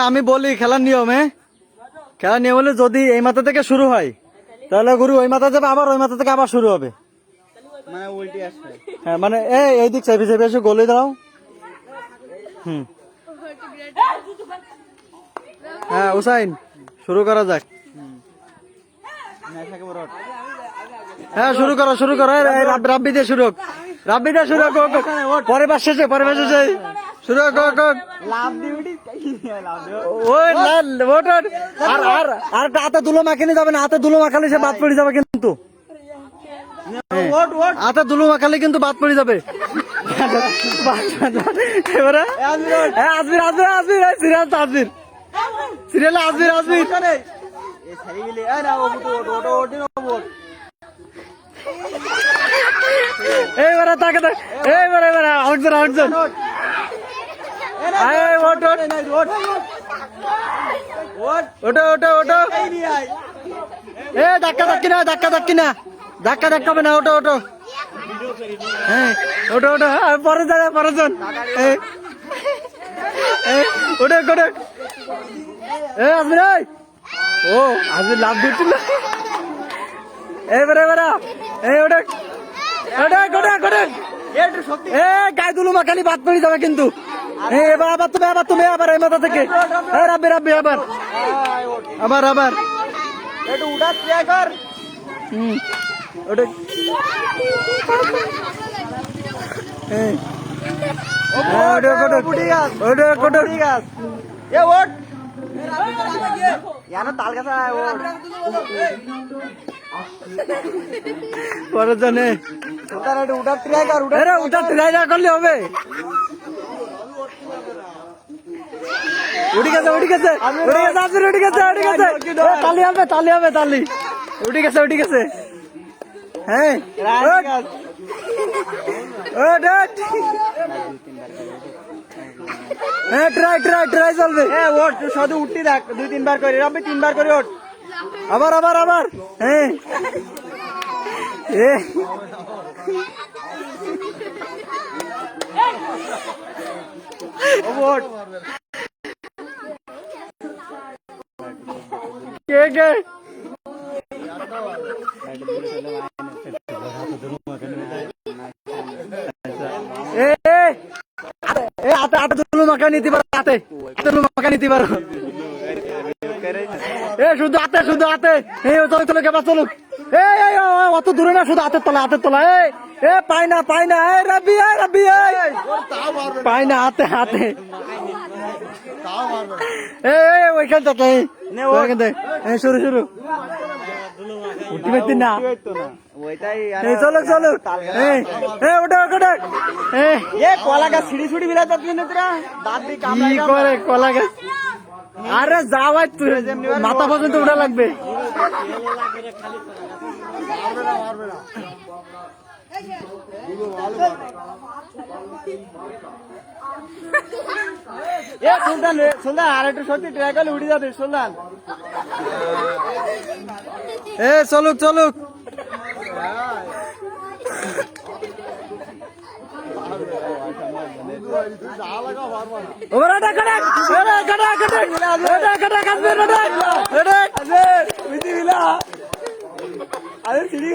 আমি বলি খেলার নিয়মে, খেলার নিয়ম হলে যদি এই মাথা থেকে শুরু হয় তাহলে গুরু ওই মাথা যাবে, আবার ওই মাথা থেকে আবার শুরু হবে, মানে উল্টি আসবে। হ্যাঁ মানে এই দিক চাইবে চাইবে এসে গোলে দাও। হ্যাঁ হুসাইন, শুরু করা যাক। হ্যাঁ শুরু করো শুরু করো, রাব্বি দিয়ে শুরু হোক, রাব্বি দিয়ে শুরু হোক, পরে বার শেষে শুরু হোক। ওই আর হাতে ধুলো মাখানি যাবে না, হাতে ধুলো মাখালে সে বাদ পড়ে যাবে কিন্তু, হাতে ধুলো মাখালে কিন্তু বাদ পড়ে যাবে। এবারে আজমির আজমির আজমির সিরিয়াল আজমির, সিরিয়াল আজমির আজমির। এইবারে তাকে এইবারে আউটজন আউটজন, ওটো ওটো ওটো, ধাক্কা ধাক্কি না, ধাক্কা ধাক্কি না, ধাক্কা ধাক্কাবে না, ওটো ওটো, হ্যাঁ ওটো ওটো, পরে যাবে পরের জন, ওটা ওটা, আজমির ও আজমির লাভ দিচ্ছিল, এবারে এবারে ওটা ওটা ওটা ওটা, গায়ে দুলু মাখালি বাদ পড়ে যাবে কিন্তু, এবার আবার তুমি আবার এই মাথা থেকে, রাব্বি রাব্বি আবার আবার আবার একটু উঠা ট্রাই কর। ওটা পরে জানে উঠা ট্রাই কর, উঠা ট্রাই না করলে হবে। উঠে গেছে উঠে গেছে উঠে গেছে আজমির, উঠে গেছে উঠে গেছে, তালি হবে তালি হবে তালি, উঠে গেছে উঠে গেছে। হ্যাঁ হ্যাঁ ট্রাই ট্রাই ট্রাই চলবে, ওঠ শুধু উঠতে থাক, 2-3 বার করে, রব্বি 3 বার করে ওঠ, আবার আবার আবার, হ্যাঁ ওঠ। কে কে হাতে দুলু মাখা নিতে পারো, হাতে দুলু মাখা নিতে পারো, শুধু হাতে শুধু হাতে, চলো কেবা চলুক, অত দূরে না, শুধু হাতের তলা হাতের তলা, পাই না পাই না, রাব্বি রাব্বি পাই না, হাতে হাতে, ওইখান থেকে শুরু শুরু উঠতে পারতি না, চলো চলো ওটা ওটা, কলা গাছ ছিড়ি ছুড়ি মিলা যাচ্ছি না তোরা, দাঁত দিয়ে কামড়ায় কি করে কলা গাছ, আরে যাওয়াই মাথা পর্যন্ত উঠা লাগবে। সুলতান সুলতান আর একটু সত্যি ট্রাই করলে উঠে যাবে সুলতান, চলুক চলুক, আরে সিঁড়ি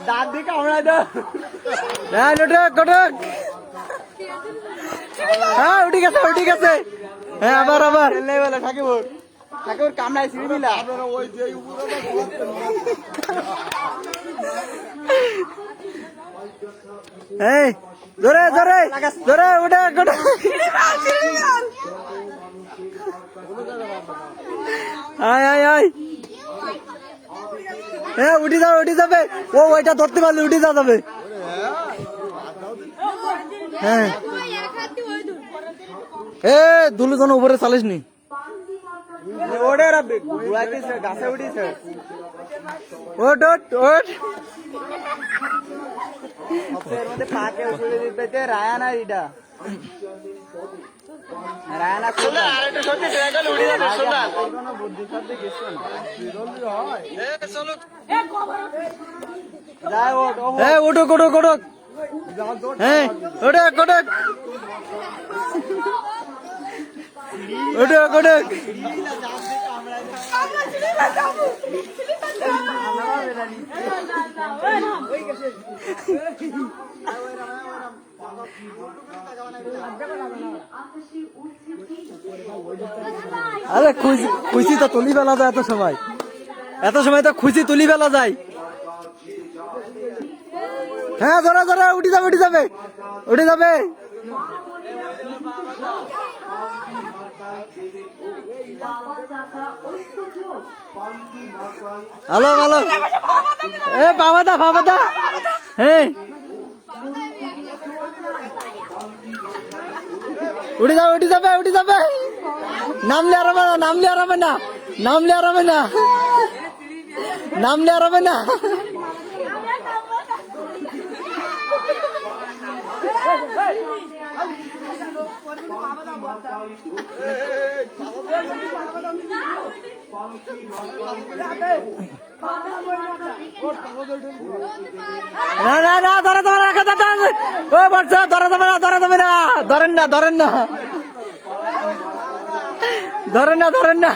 দাঁত দিয়ে কামড়ায় দাও, হ্যাঁ উঠে গেছে উঠে গেছে, হ্যাঁ আবার আবার থাকিব থাকিব কামড়ায় সিঁড়ি মিলা, ধরে ধরে ধরে উঠে আয় আয় আয়, উঠে যাবে উঠে যাবে, ওইটা ধরতে পারলে উঠে যাবে, হ্যাঁ দুলু জন উপরে চালিস নি, ওটা গাছে উঠিছে, ওট ওট ওট, মধ্যে পাকে উঠে দিতে রায়া না এটা, রায়না সুন্দর আরেকটা সত্যি ট্রাই করলে উড়ে যাবে সুন্দর কোনো বুদ্ধি সাথে কিছু না জলদি হয় চলো যাই ওঠ উঠুক উঠুক উঠুক হ্যাঁ উঠুক উঠুক উঠুক উঠুক আরে খুশি খুশি তো তুলি ফেলা যায় এত সময় তো খুশি তুলি ফেলা যায় হ্যাঁ ধরে ধরে উঠে যাবে উঠে যাবে উঠে যাবে হ্যালো হ্যালো এ বাবাদা বাবাদা হ্যাঁ উঠে যাবে উঠে যাবে উঠে যাবে নামলে আর হবে না নামলে আর হবে না নামলে আর হবে না নামলে আর হবে না না না না ধরে ধরে রাখা যাবে ও বর্ষা ধরে যাবে না ধরে যাবে না ধরেন না ধরেন না ধরেন না ধরেন না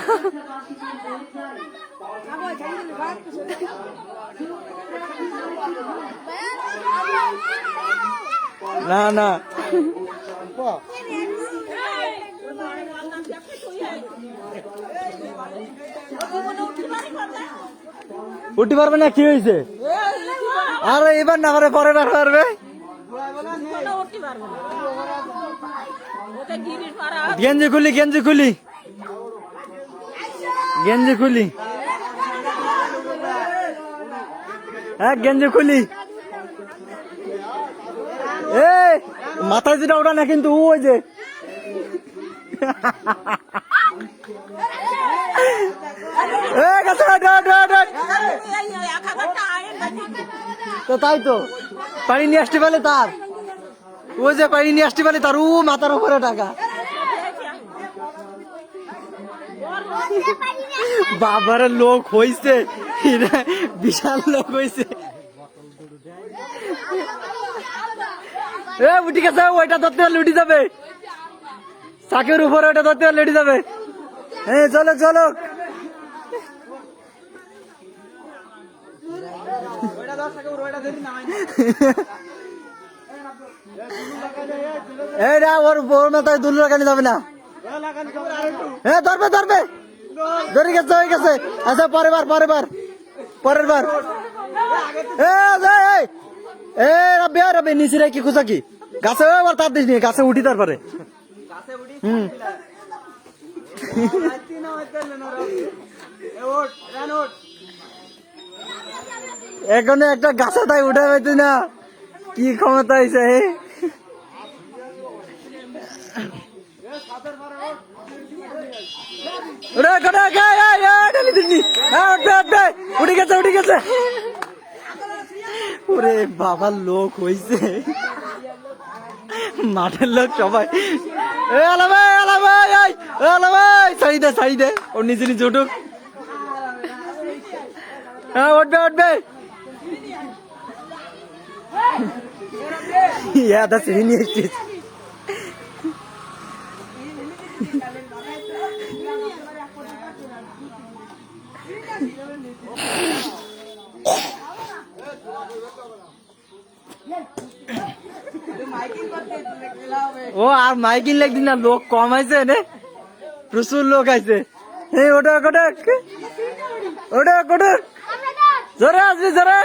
না না উঠতে পারবে না কি হয়েছে আরে এবার না পারে পরে বার পারবে গেঞ্জি খুলি গেঞ্জি খুলি গেঞ্জি খুলি হ্যাঁ গেঞ্জি খুলি এ মাথায় যেটা ওটা না কিন্তু ওই যে তো তাই তো পানি নিয়ে আসতে পারলে তার ও যে পানি নিয়ে আসতে পারলে তার ও মাথার উপরে টাকা বাবার লোক হইছে বিশাল লোক হইছে এ উঠে গেছে ওইটা ধরতে পারলে উঠে যাবে চাকের উপরে ওইটা ধরতে পারলে উঠে যাবে হ্যাঁ চলো চলো এইটা ওর ওর মাথায় দুল লাগানো যাবে না হ্যাঁ ধরবে ধরবে ধরে গেছে হয়ে গেছে আচ্ছা পরের বার পরের বার এ রাব্বে রাব্বে নিচে রেখে খুঁজা কি গাছে আবার তার দিস নিয়ে গাছে উঠি তারপরে এখন একটা গাছে তাই উঠে পেতি না কি ক্ষমতা হয়েছে উঠে গেছে উঠে গেছে ওরে বাবার লোক হইছে মাঠের লোক সবাই ছাড়ি দে ছাড়ি দে ওর নিচে নিচে উঠুক হ্যাঁ উঠবে উঠবে সিঁড়ি নিয়ে এসছিস ও আর মাইকিং লাগদি না লোক কম আছে নে প্রচুর লোক আছে এই ওটা ওটা ওটা ওটা জোরে আসবি জোরে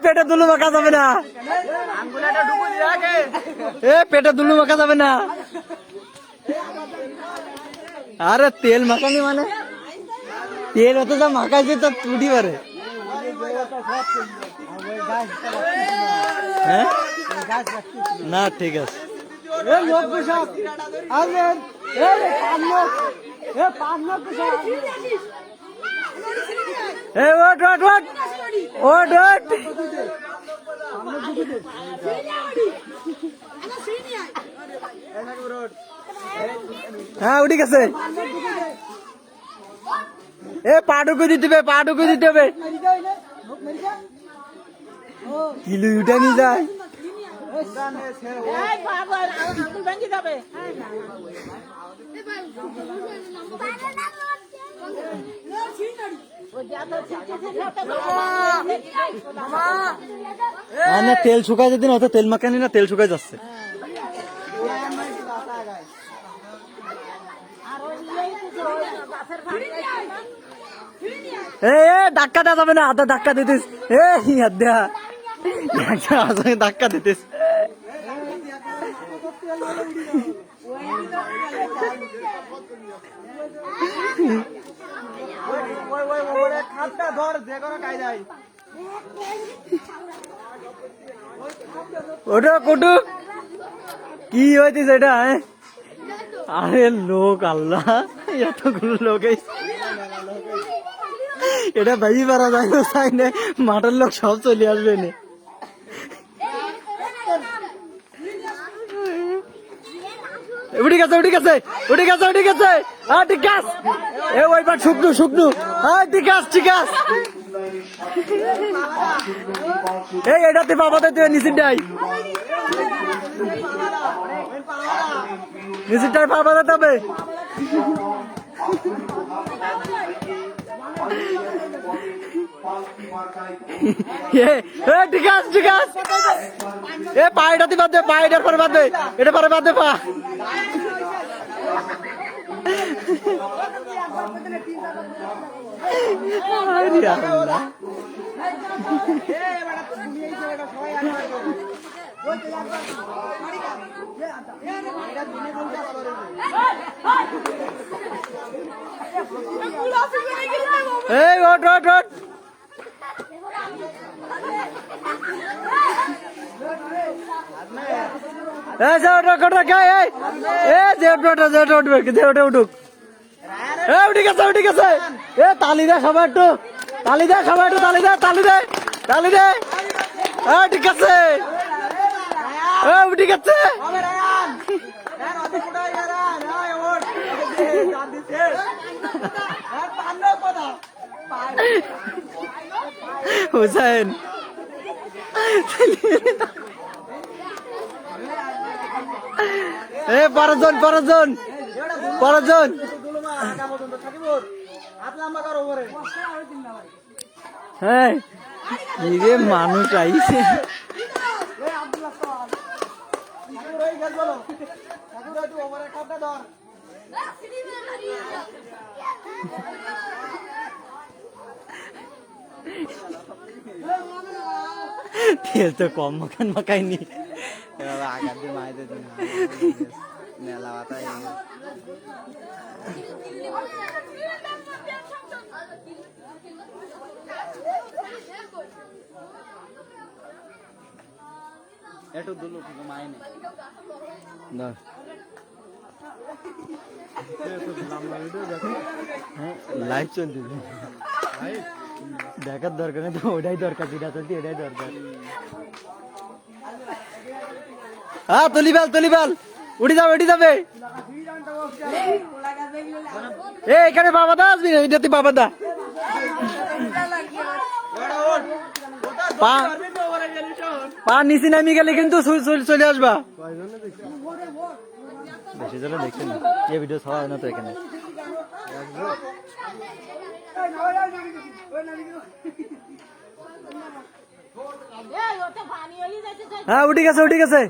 পেটে দুলু মাখা যাবে না পেটে দুলু মাখা যাবে না আরে তেল মাখানি মানে তেল হতো যা মাখাইছে তো টুটি পারে হ্যাঁ না ঠিক আছে ওট ওট ওট ওট ওট হ্যাঁ উঠে গেছে এ পাটুকু দিতে হবে পাটুকু দিতে হবে কিলো উঠে নিয়ে যায় না তেল শুকাই যেদিন অত তেল মাখানি না তেল শুকাই যাচ্ছে এ ধাক্কা দেওয়া যাবে না হাতে ধাক্কা দিতিস ধাক্কা দিতিস ওটা কটু কি হয়েছিস এটা আরে লোক আল্লাহ এতগুলো লোক এটা ভাই পারা যায় না চাই না মাঠের লোক সব চলে আসবে না উঠে গেছে উঠে গেছে উঠে গেছে উঠে গেছে ঠিক আছে এ ওইবার শুকনো শুকনো ঠিক আছে ঠিক আছে এই এটাতে বাবাতে তুই নিচেরটাই নিচেরটাই বাবাতে তবে ঠিক আছে ঠিক আছে এ পায়েটাতে বাদ দে পায়েটার পরে বাদ দে এটা পরে বাদ দে পা এই ওঠ ওঠ ওঠ উঠে গেছে এ তালি দে সবাই একটু তালি দে সবাই একটু তালি দে তালি দে তালি দে ঠিক আছে উঠে গেছে হুসেন এ পরজন পরজন পরজন হ্যাঁ কি রে মানুষ আইছে তেল তো কম মাখান মাখাইনি আগার দিয়ে মাইতে মেলা বাতা একটু দুলো মাইনে লাইভ চলতে দেখার দরকার নেই তো ওটাই দরকার যেটা চলছে এটাই দরকার হ্যাঁ তলিবাল উঠে যাবে এখানে বাবা দা আসবি না এটাতে বাবা দা পা নিচে নামি গেলে কিন্তু চলে আসবা বেশি জন দেখছেন এই ভিডিও ছাড়া হয় না তো এখানে হ্যাঁ উঠে গেছে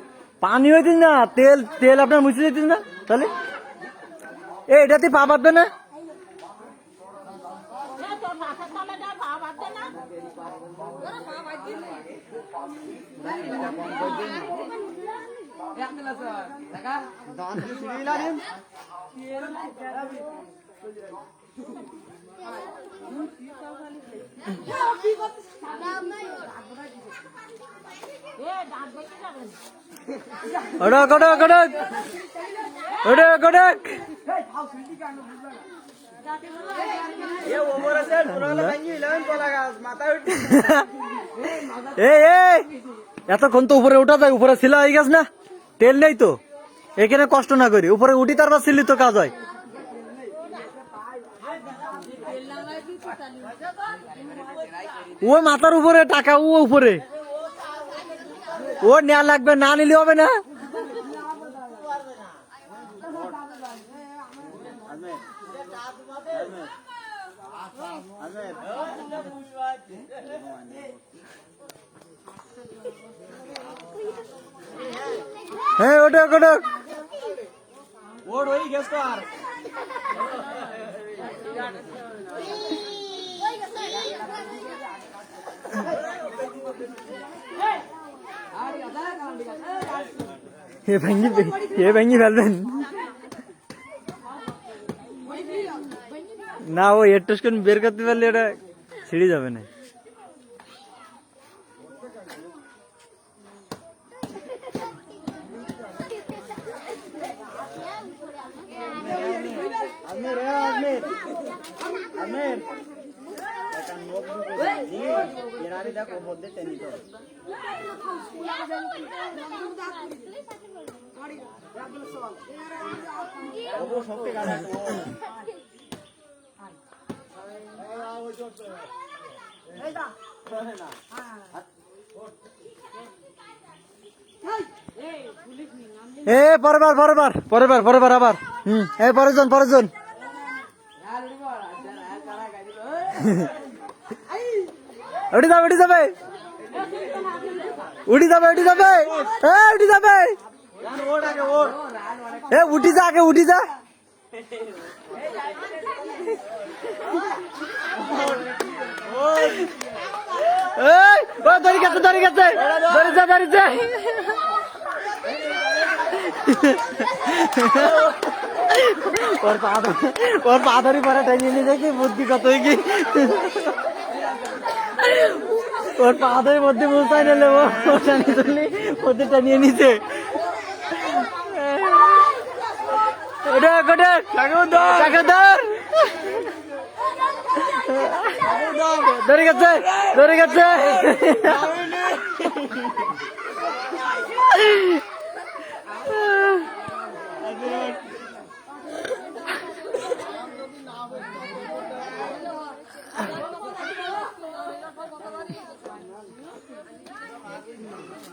পানি হইতিস না তেল তেল আপনার মুছে দিতিস না তাহলে এটাতে পা বাঁধবে না এ ওমর আছে পুরো ভাঙি ইলেভেন কলা গাছ মাথা উঠে এই এই এতক্ষণ তো উপরে উঠা যায়, উপরে ছিল হয়ে গেছ না, তেল নেই তো, এখানে কষ্ট না করি উপরে উঠি, তারপর ছিলি তো কাজ হয়। ও মাথার উপরে টাকা, ও উপরে, ও নেওয়া লাগবে, না নিলে হবে না। হ্যাঁ ওটা ওটা ওর ওই গেছ তো আর ये भंगी ফেলবেন না, ও এটুস কোন বের করতে পারলে এটা ছিঁড়ে যাবে না। আমির আমির আমির একটা নোক ঢুকে এরারে দেখো মধ্যে টেনে তো ও সত্যি গানা এ পরের বার আবার এই পরেরজন উঠি যাবে ওর আগে ওর এ উঠি যা আগে, উঠি যা। এই ও দড়ি গেছে দড়ি যা ওর পা ধরি পরে টাইনিয়ে নিয়ে দেখি বুদ্ধি কত কি, ওর পা ধরে মধ্যে মুসাই নিলে ও টানিয়ে তুললি মধ্যে টানিয়ে নিছে। ধরে গেছে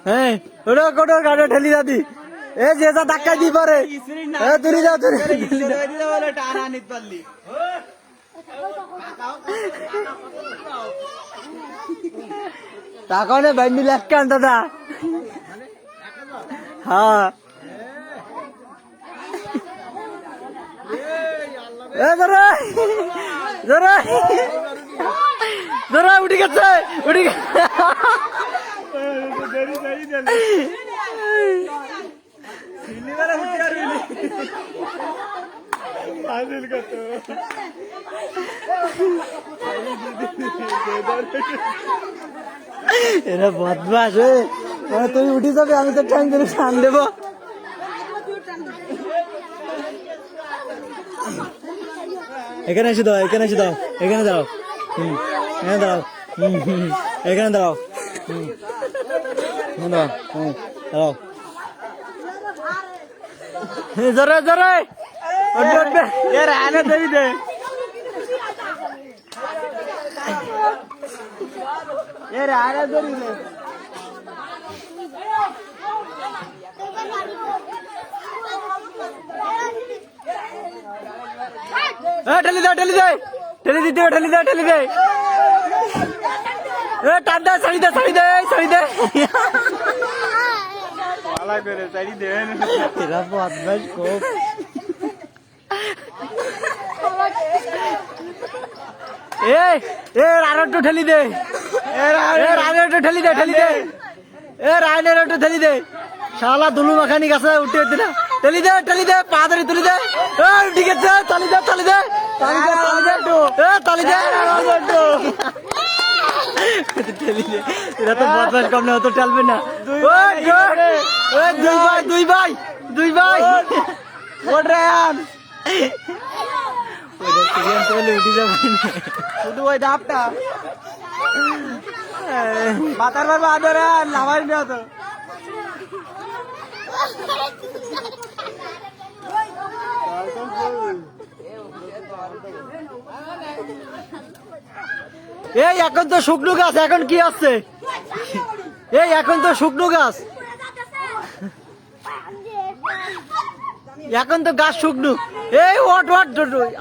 হ্যাঁ ওটা কোটোর গাড়ি ঠেলি দাদি, এ যে যা ধাক্কা দিয়ে পারে তুলি যাও টানা নিতে পারলি তাকানে বাইন্ডি লেখান দাদা। হ্যাঁ এ জরা উঠি গেছে এরা বদমাস, তুমি উঠে যাবে, আমি তো টাইম ধরে টান দেবো। এখানে এসে দাও, এখানে দাঁড়াও, এখানে দাঁড়াও, জোরে এর আনে দেবি দে। ঠেলি দে টান দে, ছাড়ি দে পালা করে চারি দেন এরা বদমাস খুব। আর একটু ঠেলি দে, ঠেলি দে শালা দুলু মাখানি গাছে উঠে না, ঠেলি দে পা ধরে তুলি দে, ঠিক আছে তালি দে এরা তো বদমাস কম না, অত ঠেলবে না। দুই ভাই উঠে যাবে শুধু ওই ধাপটা মাথার বার আদরে আর লাভাই না তো এই এখন তো শুকনো গাছ, এখন কি আছে? এই এখন তো শুকনো গাছ, এখন তো গাছ শুকনো। এই ওট ওট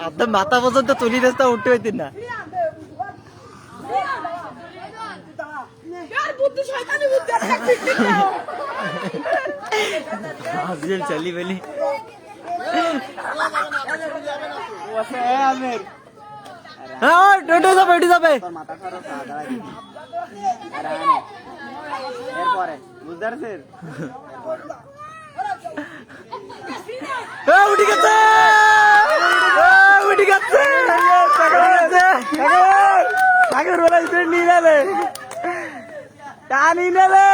আপনার মাথা পর্যন্ত তুলি রাস্তা উঠতে হইতেন না। চলি বলি হ্যাঁ উঠে যাবে উঠে যাবে। মাথা খারাপ এরপরে বুঝতে পারছেন উঠে গেছে উঠে গেছে আগের বেলা স্পিড নিয়ে গেলে টানি নেলে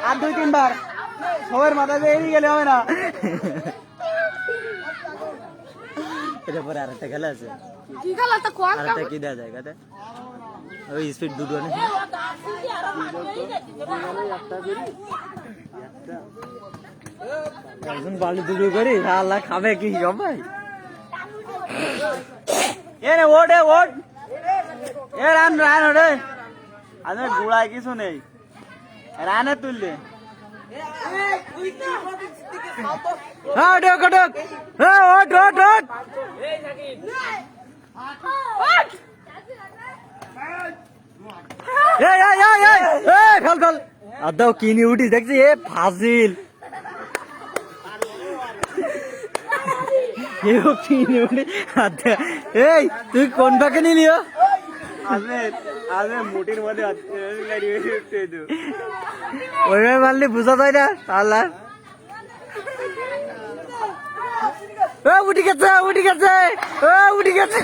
আর 2-3 বার সবার মাথা দিয়ে এড়িয়ে গেলে হবে না। এটা পরে আরেকটা খেলা আছে, কি খেলাটা কোন আরেকটা কি দেওয়া যায় গাতে ওই স্পিড দুটো নেই। একজন বালু দুটো করি আল্লাহ খাবে কি সবাই। এ রে ওট ওট এ রান রান ওরে আরে গুড়ায় কিছু নেই রানে তুললে হ্যাঁ ডক ডক হ্যাঁ ওট ওট ওট এই এই এই এই এই খেল খেল আদাও কিনি উঠি দেখছি এ ফাজিল এও কিনি উঠি আদা। এই তুই কোন ভাগে নিলিও? আরে আরে মুটির মধ্যে গাড়ি উঠতে দু ওইভাবে মারলে বোঝা যায় না আল্লাহ। উঠে গেছে উঠে গেছে উঠে গেছে।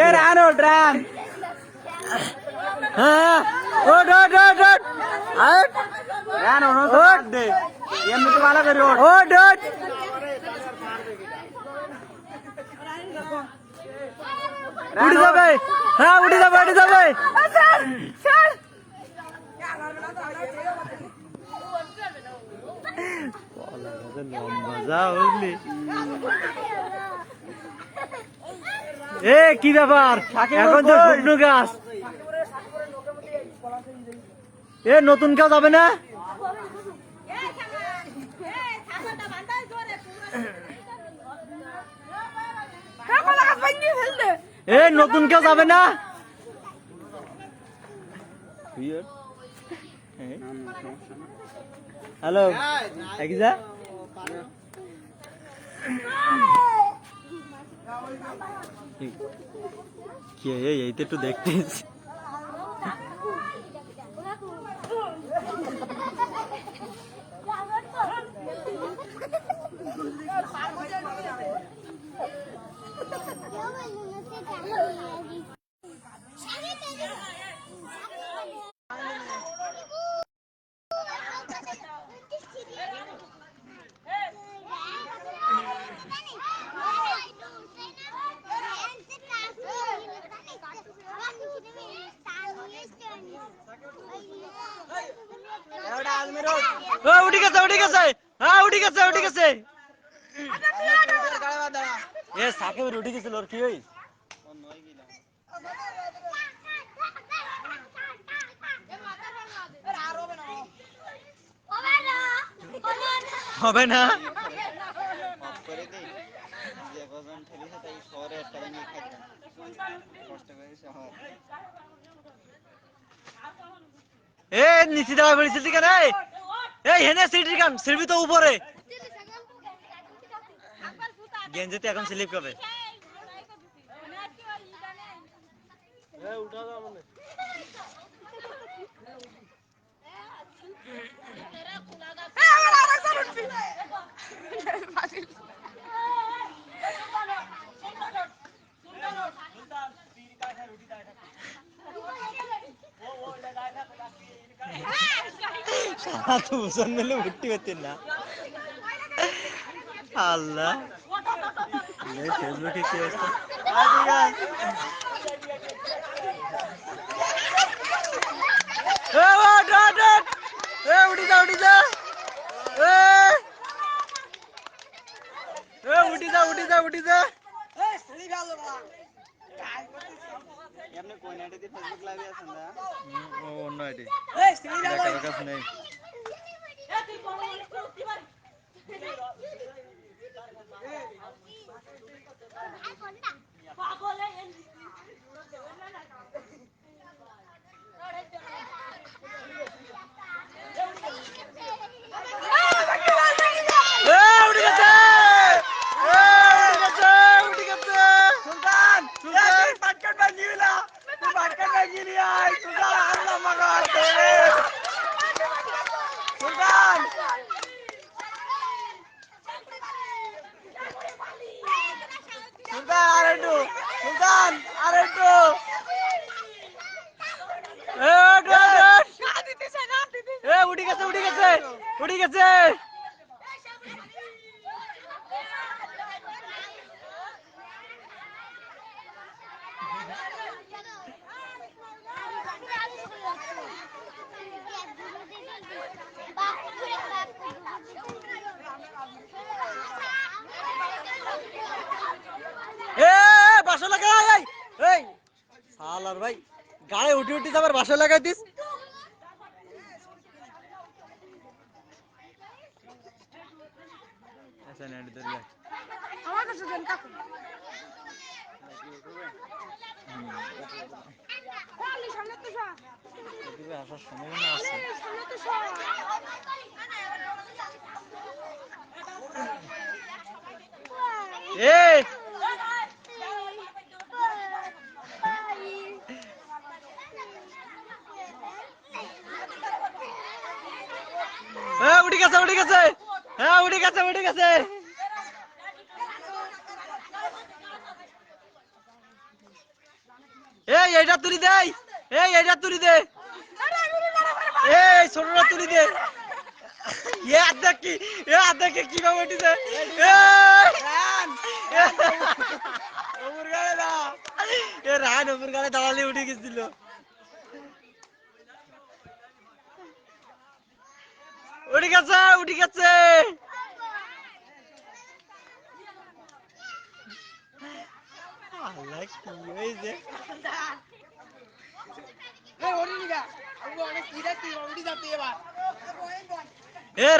এ রান ওট রান হ্যাঁ ওট ওট ওট ওট রান ওনো তো দে এমনি তো ভালো করে ওট ওট ওট উঠে যাবে। হ্যাঁ উঠে যাবে উঠে যাবে। মজা বুঝলি এ কি ব্যাপার? এখন তো শুকনো গাছ। এ নতুন কেউ যাবে না? এ নতুন কেউ যাবে না? হ্যালো একই যা কি এই তো একটু দেখতেছি। উঠে গেছে উঠে গেছে হ্যাঁ উঠে গেছে উঠে গেছে। এ সাকিবের উঠে গেছিল ওর কি হই? হবে না এ নিচে দেওয়া বলেছিল কেন? এই হেনে সিটির কান সিলবি তো উপরে গেঞ্জিতে এখন স্লিপ করবে। দুজন মিলে ভর্তি হতেন না আল্লাহ ফেসবুকে কি অবস্থা উঠি যা উঠি যা উঠি যা উঠি যা উঠি যা আপনি কোন আইডিতে ফেসবুক লাইভে আছেন না ও অন্য আইডি দেখার কাছে নেই উঠে গেছে বাসা লাগাই সালার ভাই গায়ে উঠে উঠে আবার বাসা লাগাই দিস আমার কাছে দেন কাকু সামনে তো আসার সম্ভাবনা আছে সামনে তো উঠে গেছে উঠে গেছে হ্যাঁ উঠে গেছে উঠে গেছে এইটা তুলি দে এইটা তুলি দে ছোটটা তুলি দে দেখি কিভাবে উঠিছে রান ওপর গাড়ি দাঁড়ালে উঠে গেছিল উঠে গেছে উঠে গেছে আল্লাহ কি হয়েছে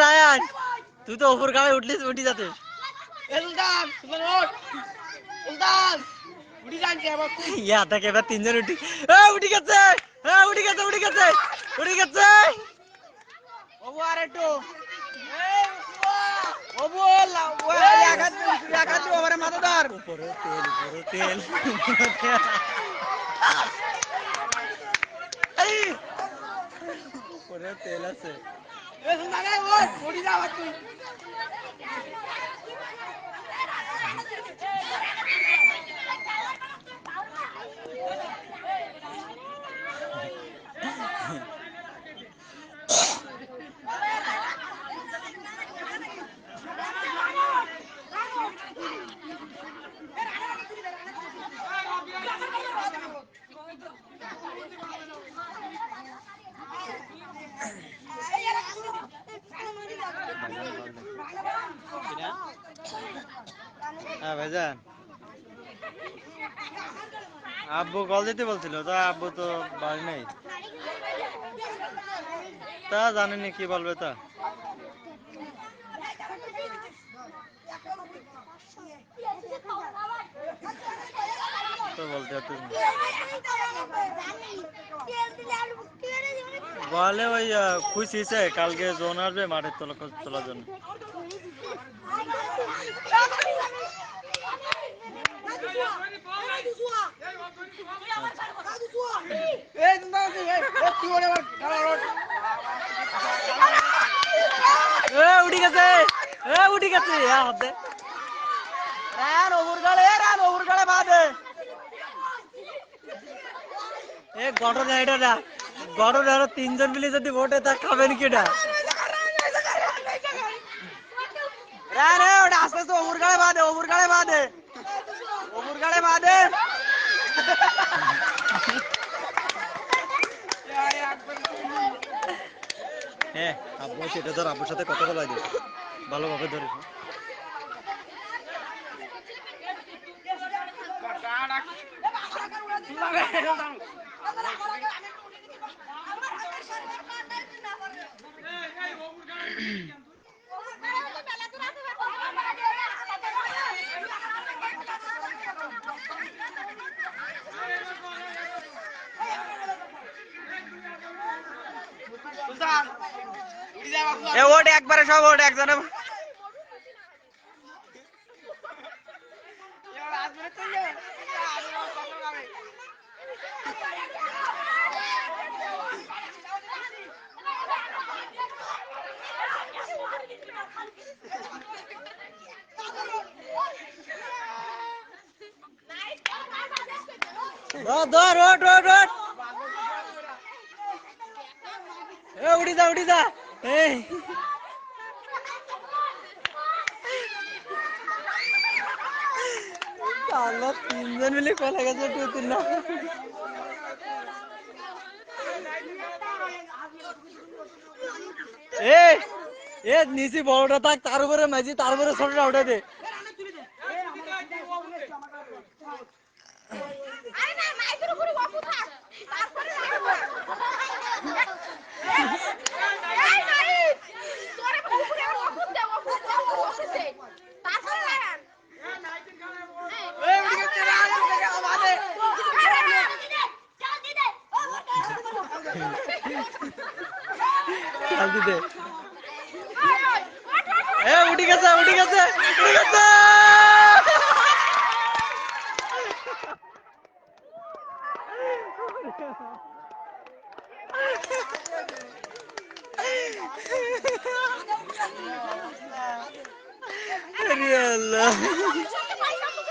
রায়ান তুই তো ওপর গাড়ি উঠলিস উঠি যাতে এবার তিনজন উঠি উঠে গেছে উঠে গেছে উঠে গেছে উঠে গেছে আর একটু মাথাদার উপরে তেল উপরে তেল আছে হ্যাঁ ভাইজান আব্বু কল দিতে বলছিল তা আব্বু তো বাড়ি নেই তা জানেনি কি বলবে তা তো বলতে বলে ওই খুশি কালকে জোন আসবে মাঠের তোলার জন্য উঠে গেছে উঠে গেছে হাতে ঘটনা এটা না ঘটনা তিনজন মিলে যদি ভোটে তা খাবেন কিনা রে রে ওটা আস্তে আস্তে ওপর গাড়ে বাঁধে ওপর গাড়ে বাঁধে ওপর গাড়ে বাঁধে হ্যাঁ আব্বু সেটা ধর আব্বুর সাথে কথা বলাই দিস ভালোভাবে ধরিস এ ওট একবারে সব ওট একজনে ধর ওট ওট ওট এ উড়ি যা এই আল্লাহ তিনজন মিলে কলা গেছে টুতুল না এ এ নিচে বড়টা থাক তার উপরে মাঝি তার উপরে ছোটটা উঠে দে দে এ উঠে গেছে আল্লাহ